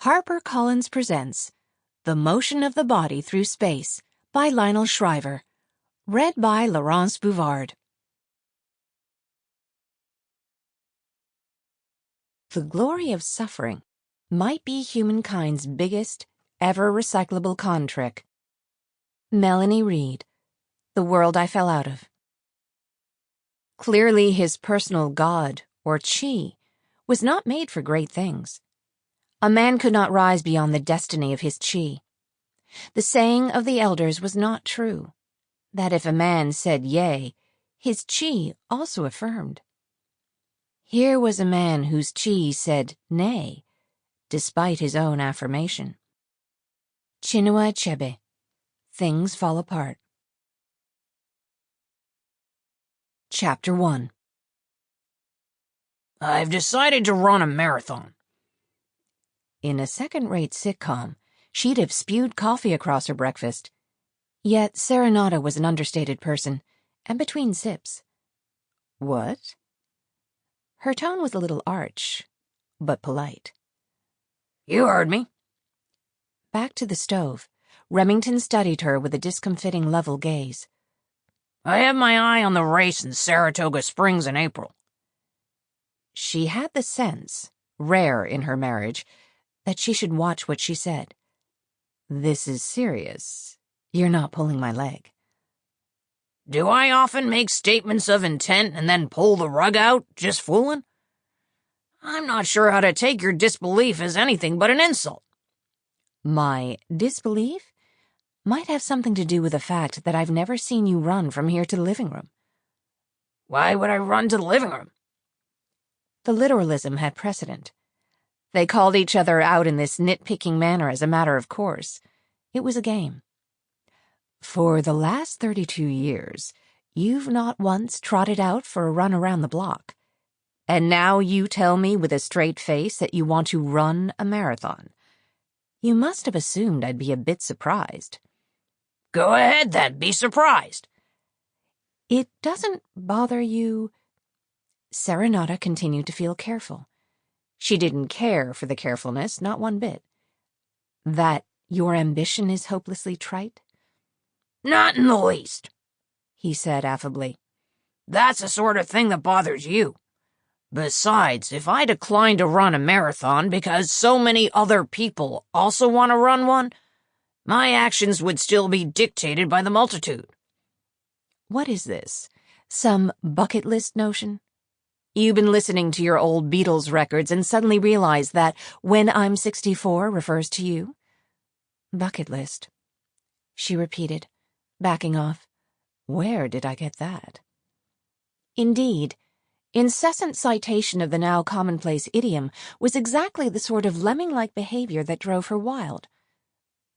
HarperCollins presents The Motion of the Body Through Space by Lionel Shriver. Read by Laurence Bouvard. The glory of suffering might be humankind's biggest, ever-recyclable con trick. Melanie Reed, The World I Fell Out of. Clearly his personal god, or chi, was not made for great things. A man could not rise beyond the destiny of his chi. The saying of the elders was not true, that if a man said yea, his chi also affirmed. Here was a man whose chi said nay, despite his own affirmation. Chinua Achebe, Things Fall Apart. Chapter 1. I've decided to run a marathon. In a second-rate sitcom, she'd have spewed coffee across her breakfast. Yet Serenata was an understated person, and between sips. What? Her tone was a little arch, but polite. You heard me. Back to the stove, Remington studied her with a discomfiting level gaze. I have my eye on the race in Saratoga Springs in April. She had the sense, rare in her marriage, that she should watch what she said. This is serious. You're not pulling my leg. Do I often make statements of intent and then pull the rug out, just fooling? I'm not sure how to take your disbelief as anything but an insult. My disbelief might have something to do with the fact that I've never seen you run from here to the living room. Why would I run to the living room? The literalism had precedent. They called each other out in this nitpicking manner as a matter of course. It was a game. For the last 32 years, you've not once trotted out for a run around the block. And now you tell me with a straight face that you want to run a marathon. You must have assumed I'd be a bit surprised. Go ahead then, be surprised. It doesn't bother you. Serenata continued to feel careful. She didn't care for the carefulness, not one bit. That your ambition is hopelessly trite? Not in the least, he said affably. That's the sort of thing that bothers you. Besides, if I decline to run a marathon because so many other people also want to run one, my actions would still be dictated by the multitude. What is this? Some bucket list notion? You've been listening to your old Beatles records and suddenly realized that When I'm 64 refers to you? Bucket list, she repeated, backing off. Where did I get that? Indeed, incessant citation of the now commonplace idiom was exactly the sort of lemming-like behavior that drove her wild.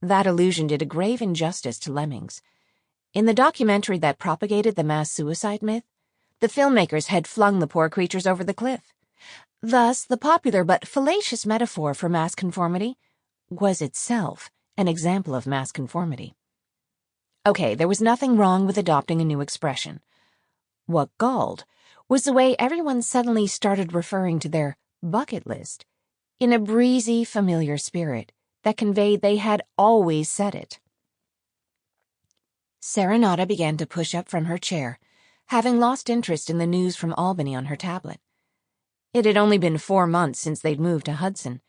That allusion did a grave injustice to lemmings. In the documentary that propagated the mass suicide myth, the filmmakers had flung the poor creatures over the cliff. Thus, the popular but fallacious metaphor for mass conformity was itself an example of mass conformity. Okay, there was nothing wrong with adopting a new expression. What galled was the way everyone suddenly started referring to their bucket list in a breezy, familiar spirit that conveyed they had always said it. Serenata began to push up from her chair, having lost interest in the news from Albany on her tablet. It had only been 4 months since they'd moved to Hudson,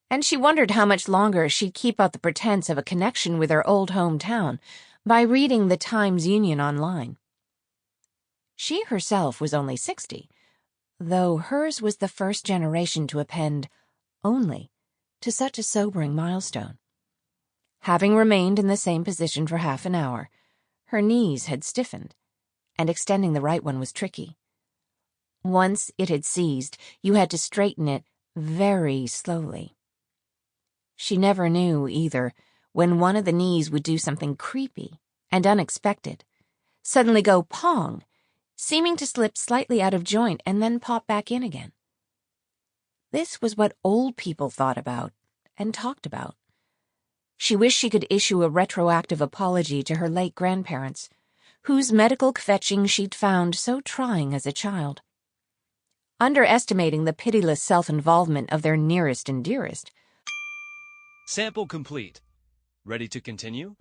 and she wondered how much longer she'd keep up the pretense of a connection with her old hometown by reading the Times-Union online. She herself was only 60, though hers was the first generation to append only to such a sobering milestone. Having remained in the same position for half an hour, her knees had stiffened, and extending the right one was tricky. Once it had seized, you had to straighten it very slowly. She never knew, either, when one of the knees would do something creepy and unexpected, suddenly go pong, seeming to slip slightly out of joint and then pop back in again. This was what old people thought about and talked about. She wished she could issue a retroactive apology to her late grandparents, whose medical kvetching she'd found so trying as a child. Underestimating the pitiless self-involvement of their nearest and dearest Sample complete. Ready to continue?